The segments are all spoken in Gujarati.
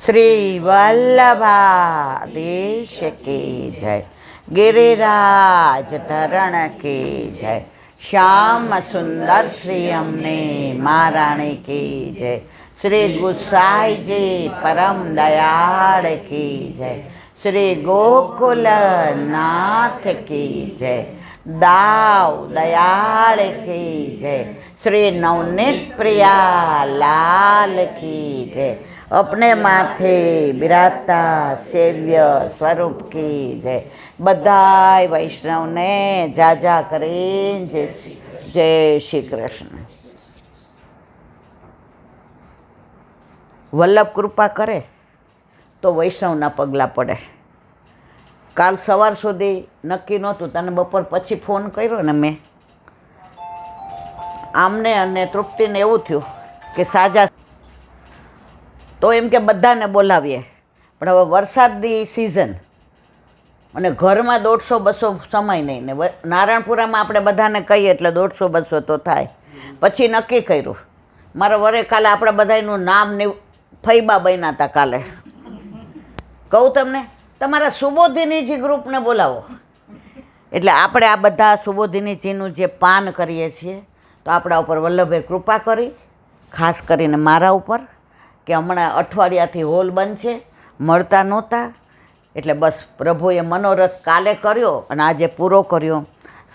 श्री वल्लभाधीश की जय। गिरिराज धरण की जय। श्याम सुंदर श्री अमने महाराणी की जय। श्री गुसाई जी परम दयाल की जय। श्री गोकुल नाथ की जय। दाव दयाल की जय। श्री नवनीत प्रिया लाल की जय। अपने माथे बिराजता सेव्य स्वरूप की जय। बधाय वैष्णव ने जाजा करीन जय श्री कृष्ण। वल्लभ कृपा करे तो वैष्णवना पगला पड़े। काल सवार सुधी नक्की नहोતું, तने बपोर पछी फोन कर्यो ने मैं, आमने अने तृप्तिने एवुं थयुं के साजा तो एम के बधाने बोलावीए, पण हवे वरसादनी सीजन અને ઘરમાં 150-200 સમય નહીં ને નારાયણપુરામાં આપણે બધાને કહીએ એટલે 150-200 તો થાય. પછી નક્કી કર્યું મારા વરે કાલે આપણે બધાનું નામ ને ફૈબા બન્યા હતા કાલે. કહું તમને તમારા સુબોધિનીજી ગ્રુપને બોલાવો. એટલે આપણે આ બધા સુબોધિનીજીનું જે પાન કરીએ છીએ તો આપણા ઉપર વલ્લભે કૃપા કરી, ખાસ કરીને મારા ઉપર, કે હમણાં અઠવાડિયાથી હોલ બંધ છે, મળતા નહોતા. એટલે બસ પ્રભુએ મનોરથ કાલે કર્યો અને આજે પૂરો કર્યો.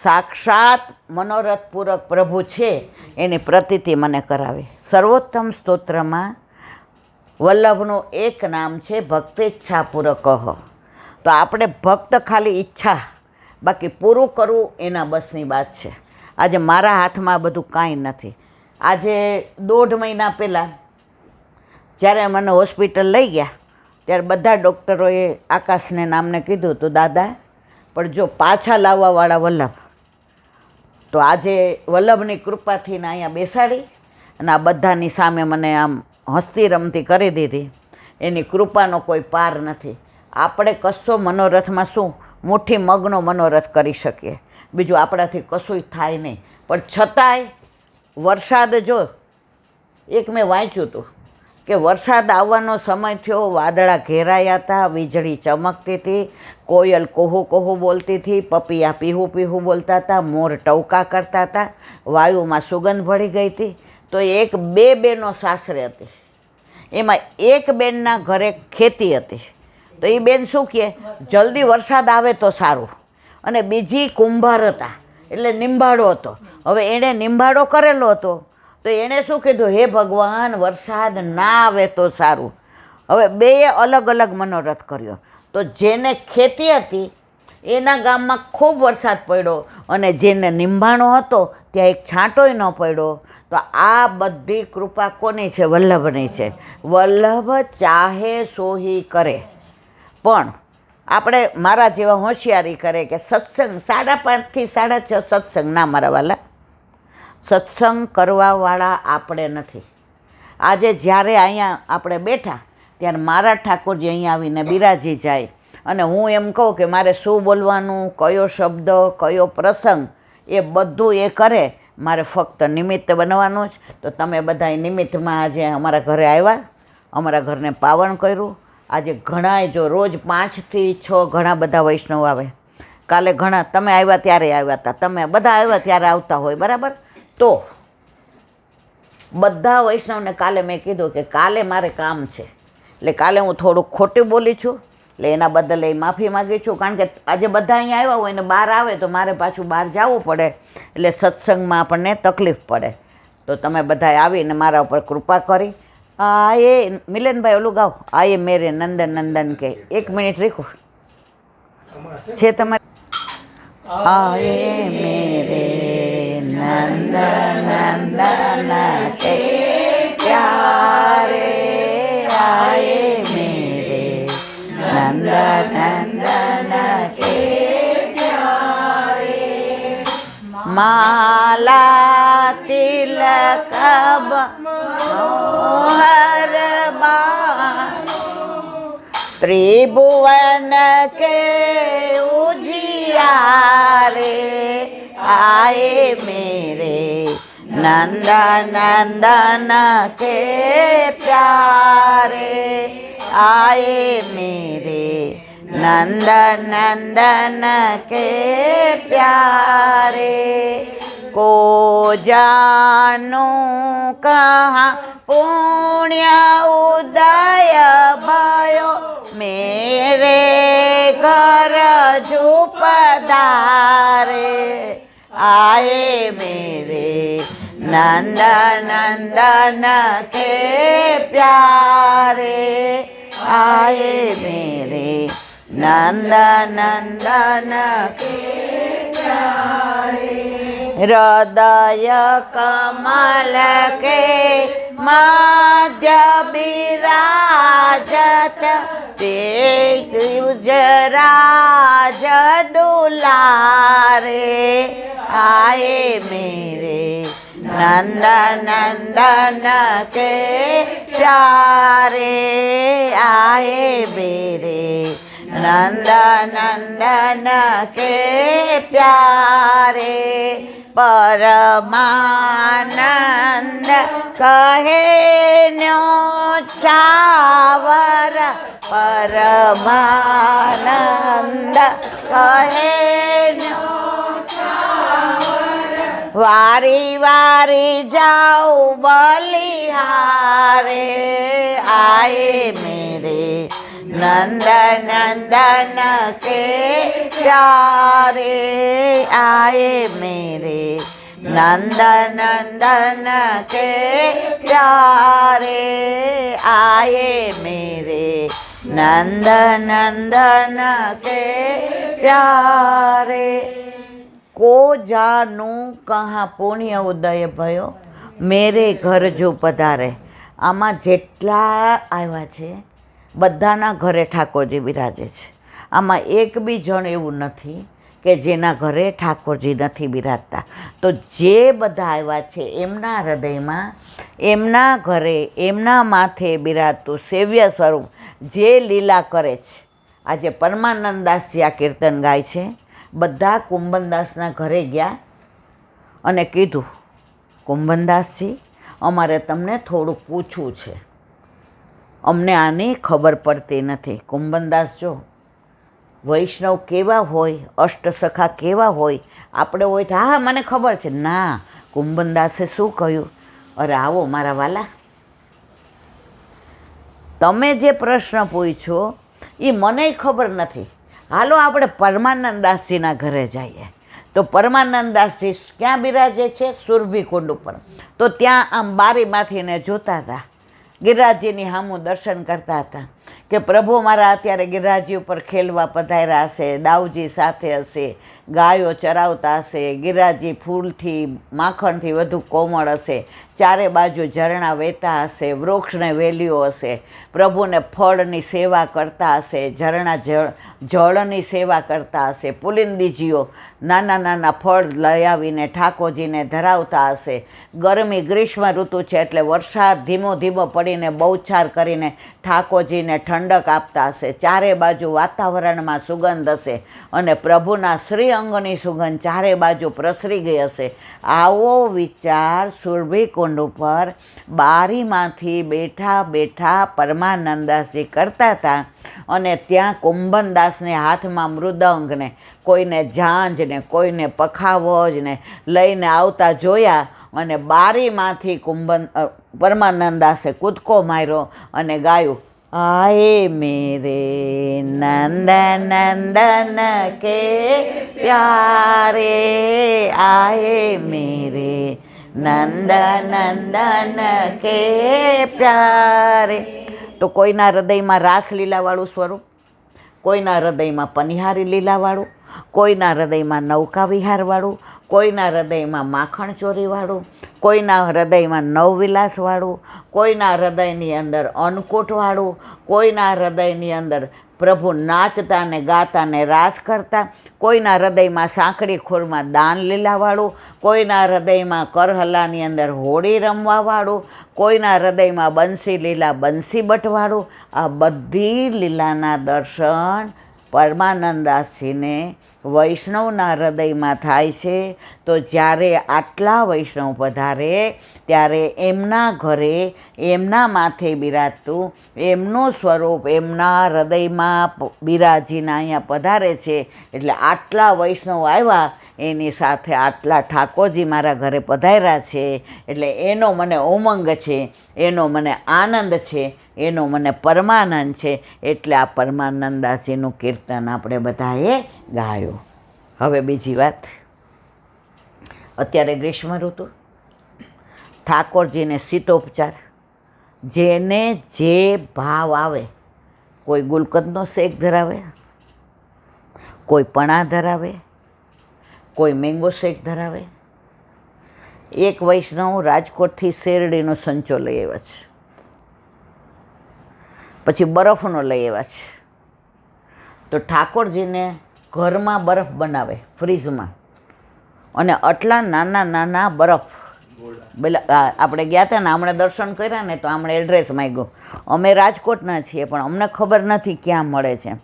સાક્ષાત મનોરથ પૂરક પ્રભુ છે એની પ્રતીતિ મને કરાવી. સર્વોત્તમ સ્તોત્રમાં વલ્લભનું એક નામ છે ભક્તિચ્છા પૂરક. તો આપણે ભક્ત ખાલી ઈચ્છા, બાકી પૂરું કરવું એના બસની વાત છે. આજે મારા હાથમાં બધું કાંઈ નથી. આજે 1.5 મહિના પહેલાં જ્યારે મને હોસ્પિટલ લઈ ગયા ત્યારે બધા ડૉક્ટરોએ આકાશને નામને કીધું હતું દાદા પણ જો પાછા લાવવાવાળા વલ્લભ. તો આજે વલ્લભની કૃપાથી ને અહીંયા બેસાડી અને આ બધાની સામે મને આમ હસતી રમતી કરી દીધી. એની કૃપાનો કોઈ પાર નથી. આપણે કશો મનોરથમાં શું મુઠ્ઠી મગનો મનોરથ કરી શકીએ, બીજું આપણાથી કશુંય થાય નહીં. પણ છતાંય વરસાદ જો એક મેં વાંચ્યું હતું કે વરસાદ આવવાનો સમય થયો, વાદળા ઘેરાયા હતા, વીજળી ચમકતી હતી, કોયલ કોહુ કોહુ બોલતી હતી, પપીયા પીહુ પીહુ બોલતા હતા, મોર ટવકા કરતા હતા, વાયુમાં સુગંધ ભળી ગઈ હતી. તો એક બે બહેનો સાસરે હતી, એમાં એક બેનના ઘરે ખેતી હતી. તો એ બેન શું કહે જલ્દી વરસાદ આવે તો સારું. અને બીજી કુંભાર હતા એટલે નિંબાળો હતો. હવે એણે નિંબાળો કરેલો હતો તો એણે શું કીધું હે ભગવાન વરસાદ ના આવે તો સારું. હવે બેએ અલગ અલગ મનોરથ કર્યો. તો જેને ખેતી હતી એના ગામમાં ખૂબ વરસાદ પડ્યો અને જેને નિંબાણો હતો ત્યાં એક છાંટોય ન પડ્યો. તો આ બધી કૃપા કોની છે? વલ્લભની છે. વલ્લભ ચાહે સોહી કરે. પણ આપણે મારા જેવા હોશિયારી કરે કે સત્સંગ 5:30 થી 6:30 સત્સંગ ના, મારા વાલા સત્સંગ કરવાવાળા આપણે નથી. આજે જ્યારે અહીંયા આપણે બેઠા ત્યારે મારા ઠાકોરજી અહીંયા આવીને બિરાજી જાય અને હું એમ કહું કે મારે શું બોલવાનું, કયો શબ્દ, કયો પ્રસંગ, એ બધું એ કરે. મારે ફક્ત નિમિત્ત બનવાનું જ. તો તમે બધા નિમિત્તમાં આજે અમારા ઘરે આવ્યા, અમારા ઘરને પાવન કર્યું. આજે ઘણાય જો રોજ 5 થી 6 ઘણા બધા વૈષ્ણવ આવે. કાલે ઘણા તમે આવ્યા ત્યારે આવ્યા હતા, તમે બધા આવ્યા ત્યારે આવતા હોય, બરાબર. તો બધા વૈષ્ણવને કાલે મેં કીધું કે કાલે મારે કામ છે, એટલે કાલે હું થોડુંક ખોટું બોલી છું, એટલે એના બદલે માફી માગી છું. કારણ કે આજે બધા અહીંયા આવ્યા હોય ને બહાર આવે તો મારે પાછું બહાર જવું પડે, એટલે સત્સંગમાં આપણને તકલીફ પડે. તો તમે બધા આવીને મારા ઉપર કૃપા કરી. આયે મિલનભાઈ ઓલું ગાઓ, આયે મેરે નંદન નંદન કે 1 મિનિટ રીખો છે તમારે. આયે મેરે नंदन नंदन के प्यारे आए मेरे नंदन नंदन के प्यारे माला तिलक मनोहर बानो त्रिभुवन के उजियारे आए मेरे नंद नंदन के प्यारे आए मेरे नंद नंदन के प्यारे को जानू कहाँ पुण्य उदय भयो मेरे घर जो पधारे आए मेरे नंद नंदन के प्यारे आए मेरे नंद नंदन के प्यारे हृदय कमल के मध्य विराजत गुजराज दुलारे आए मेरे नंद नंदन के प्यारे आए मेरे नंद नंदन के प्यारे परमानंद कहे न्योछावर परमानंद कहे वारी वारी जाओ बलिहारे आए मेरे नंद नंदन के प्यारे आए मेरे नंद नंदन के प्यारे आए मेरे नंद नंदन के प्यारे को जानू कहाँ पुण्य उदय भयो मेरे घर जो पधारे आमा जेटला आव्या छे बधाना घरे ठाकोरजी बिराजे छे आमा एक बी जण एवुं नथी કે જેના ઘરે ઠાકોરજી નથી બિરાજતા તો જે બધા આવ્યા છે એમના હૃદયમાં એમના ઘરે એમના માથે બિરાજતું સેવ્ય સ્વરૂપ જે લીલા કરે છે આજે પરમાનંદદાસજી આ કીર્તન ગાય છે બધા કુંભનદાસના ઘરે ગયા અને કીધું કુંભનદાસજી અમારે તમને થોડુંક પૂછવું છે અમને આની ખબર પડતી નથી કુંભનદાસ જો વૈષ્ણવ કેવા હોય અષ્ટસખા કેવા હોય આપણે હોય તો હા મને ખબર છે ના કુંભનદાસે શું કહ્યું અરે આવો મારા વાલા તમે જે પ્રશ્ન પૂછ્યો એ મને ખબર નથી હાલો આપણે પરમાનંદદાસજીના ઘરે જઈએ તો પરમાનંદદાસજી ક્યાં બિરાજે છે સુરભી કુંડ ઉપર તો ત્યાં આમ બારીમાંથીને જોતા હતા ગિરિરાજજીની સામું દર્શન કરતા હતા કે પ્રભુ મારા અત્યારે ગિરિરાજજી ઉપર ખેલવા પધાર્યા હશે દાઉજી સાથે હશે ગાયો ચરાવતા હશે ગિરિરાજજી ફૂલથી માખણથી વધુ કોમળ હશે ચારે બાજુ ઝરણા વહેતા હશે વૃક્ષને વેલીઓ હશે પ્રભુને ફળની સેવા કરતા હશે ઝરણા જળની સેવા કરતા હશે પુલિંદીજીઓ નાના નાના ફળ લઈ આવીને ઠાકોરજીને ધરાવતા હશે ગરમી ગ્રીષ્મ ઋતુ છે એટલે વરસાદ ધીમો ધીમો પડીને બહુછાર કરીને ઠાકોરજીને ઠંડક આપતા હશે ચારે બાજુ વાતાવરણમાં સુગંધ હશે અને પ્રભુના શ્રી અંગની સુગંધ ચારે બાજુ પ્રસરી ગઈ હશે આવો વિચાર સુરભી કુંડ ઉપર બારીમાંથી બેઠા બેઠા પરમાનંદદાસજી કરતા હતા અને ત્યાં કુંભનદાસને હાથમાં મૃદંગને કોઈને ઝાંઝને કોઈને પખાવજને લઈને આવતા જોયા અને બારીમાંથી પરમાનંદદાસે કૂદકો માર્યો અને ગાયું आए मेरे नंद नंदन के प्यारे आए मेरे नंद नंदन के प्यारे तो कोईना हृदयमां रासलीलावाळुं स्वरूप कोईना हृदयमां पनिहारी लीलावाळुं कोईना हृदयमां नौका विहारवाळुं कोईना हृदयमां माखण ચોરીવાળું કોઈના હૃદયમાં નવવિલાસવાળું કોઈના હૃદયની અંદર અન્નકૂટવાળું કોઈના હૃદયની અંદર પ્રભુ નાચતા ને ગાતા ને રાસ કરતા કોઈના હૃદયમાં સાંકડી ખોરમાં દાન લીલાવાળું કોઈના હૃદયમાં કરહલાની અંદર હોળી રમવાવાળું કોઈના હૃદયમાં બંસી લીલા બંસી બટવાળું આ બધી લીલાના દર્શન પરમાનંદદાસજીને વૈષ્ણવના હૃદયમાં થાય છે. તો જ્યારે આટલા વૈષ્ણવ પધારે ત્યારે એમના ઘરે એમના માથે બિરાજતું એમનું સ્વરૂપ એમના હૃદયમાં બિરાજીને અહીંયા પધારે છે. એટલે આટલા વૈષ્ણવ આવ્યા એની સાથે આટલા ઠાકોરજી મારા ઘરે પધાર્યા છે એટલે એનો મને ઉમંગ છે, એનો મને આનંદ છે, એનો મને પરમાનંદ છે. એટલે આ પરમાનંદાજીનું કીર્તન આપણે બધાએ ગાયું. હવે બીજી વાત, અત્યારે ગ્રીષ્મ ઋતુ, ઠાકોરજીને શીતોપચાર, જેને જે ભાવ આવે, કોઈ ગુલકંદનો શેક ધરાવે, કોઈ પણા ધરાવે, કોઈ મેંગો શેક ધરાવે. એક વૈષ્ણવ રાજકોટથી શેરડીનો સંચો લઈ આવ્યા છે, પછી બરફનો લઈ આવ્યા છે. તો ઠાકોરજીને ઘરમાં બરફ બનાવે ફ્રીજમાં, અને આટલા નાના નાના બરફ. આપણે ગયા હતા ને, હમણાં દર્શન કર્યા ને, તો હમણાં એડ્રેસ માંગ્યું. અમે રાજકોટના છીએ પણ અમને ખબર નથી ક્યાં મળે છે.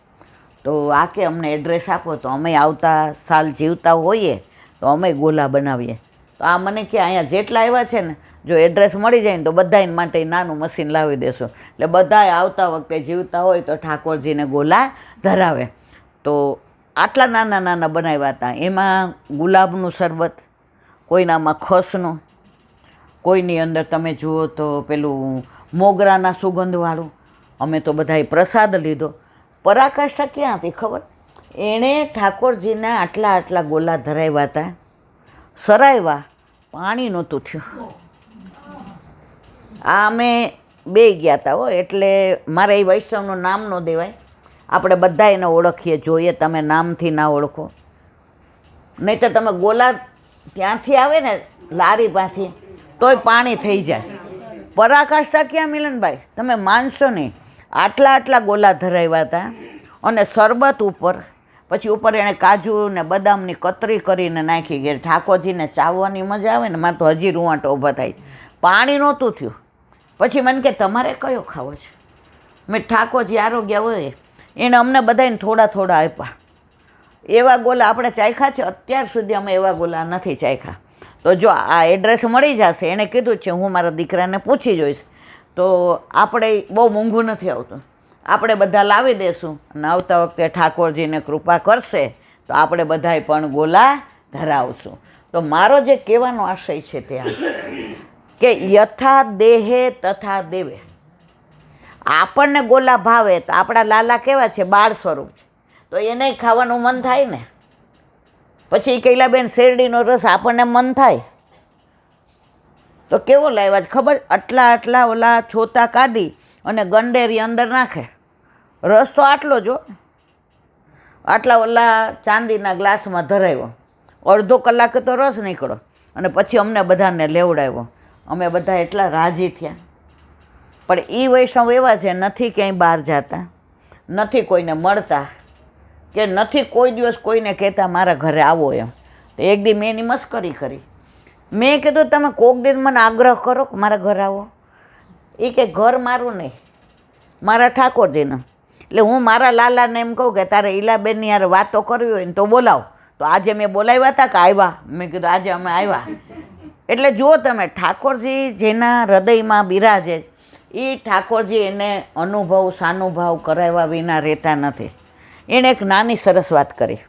તો આ કે અમને એડ્રેસ આપો, તો અમે આવતા સાલ જીવતા હોઈએ તો અમે ગોલા બનાવીએ. તો આ મને કે અહીંયા જેટલા આવ્યા છે ને, જો એડ્રેસ મળી જાય ને તો બધાને માટે નાનું મશીન લાવી દેશો. એટલે બધાએ આવતા વખતે જીવતા હોય તો ઠાકોરજીને ગોલા ધરાવે. તો આટલા નાના નાના બનાવ્યા હતા. એમાં ગુલાબનું શરબત, કોઈનામાં ખસનું, કોઈની અંદર તમે જુઓ તો પેલું મોગરાના સુગંધવાળું. અમે તો બધાએ પ્રસાદ લીધો. પરાકાષ્ઠા ક્યાં હતી ખબર? એણે ઠાકોરજીના આટલા આટલા ગોલા ધરાવ્યા હતા, સરાવ્યા, પાણી નહોતું થયું. આ અમે બે ગયા હતા હો, એટલે મારે એ વૈષ્ણવનું નામ ન દેવાય. આપણે બધા એને ઓળખીએ, જોઈએ. તમે નામથી ના ઓળખો, નહીં તો તમે ગોલા ત્યાંથી આવે ને લારી પાસેથી તોય પાણી થઈ જાય. પરાકાષ્ઠા ક્યાં મિલનભાઈ? તમે માનશો નહીં, આટલા આટલા ગોલા ધરાવ્યા હતા. અને શરબત ઉપર, પછી ઉપર એણે કાજુ ને બદામની કતરી કરીને નાખી ગઈ. ઠાકોરજીને ચાવવાની મજા આવે ને, મારે તો હજી રૂવાંટો ઊભા થાય. પાણી નહોતું થયું. પછી મને કે તમારે કયો ખાવો છે? મેં ઠાકોરજી આરોગ્ય હોય એને અમને બધાને થોડા થોડા આપ્યા. એવા ગોલા આપણે ચાખ્યા છે? અત્યાર સુધી અમે એવા ગોલા નથી ચાખ્યા. તો જો આ એડ્રેસ મળી જશે, એણે કીધું છે, હું મારા દીકરાને પૂછી જોઈશ. તો આપણે બહુ મોંઘું નથી આવતું, આપણે બધા લાવી દઈશું. અને આવતા વખતે ઠાકોરજીને કૃપા કરશે તો આપણે બધાય પણ ગોલા ધરાવશું. તો મારો જે કહેવાનો આશય છે તે આ કે યથા દેહે તથા દેવે. આપણને ગોલા ભાવે તો આપણા લાલા કેવા છે? બાળ સ્વરૂપ છે. તો એને ખાવાનું મન થાય ને. પછી કૈલાબેન શેરડીનો રસ આપણને મન થાય તો કેવો લાવ્યા છે ખબર? આટલા આટલા ઓલા છોતા કાઢી અને ગંડેરી અંદર નાખે. રસ તો આટલો જો, આટલા ઓલા ચાંદીના ગ્લાસમાં ધરાવ્યો. અડધો કલાકે તો રસ નીકળો. અને પછી અમને બધાને લેવડાવ્યો. અમે બધા એટલા રાજી થયા. પણ એ વૈષ્ણવ એવા છે, નથી ક્યાંય બહાર જતા, નથી કોઈને મળતા, કે નથી કોઈ દિવસ કોઈને કહેતા મારા ઘરે આવો એમ. તો એક દી મેં એની મસ્કરી કરી. મેં કીધું તમે કોક દિન મને આગ્રહ કરો કે મારા ઘરે આવો. એ કે ઘર મારું નહીં, મારા ઠાકોરજીનું. એટલે હું મારા લાલાને એમ કહું કે તારે ઈલાબેનની યાર વાતો કરવી હોય ને તો બોલાવો. તો આજે મેં બોલાવ્યા હતા કે આવ્યા? મેં કીધું આજે અમે આવ્યા. એટલે જુઓ તમે, ઠાકોરજી જેના હૃદયમાં બિરાજે એ ઠાકોરજી એને અનુભવ સાનુભાવ કરાવ્યા વિના રહેતા નથી. એણે એક નાની સરસ વાત કરી.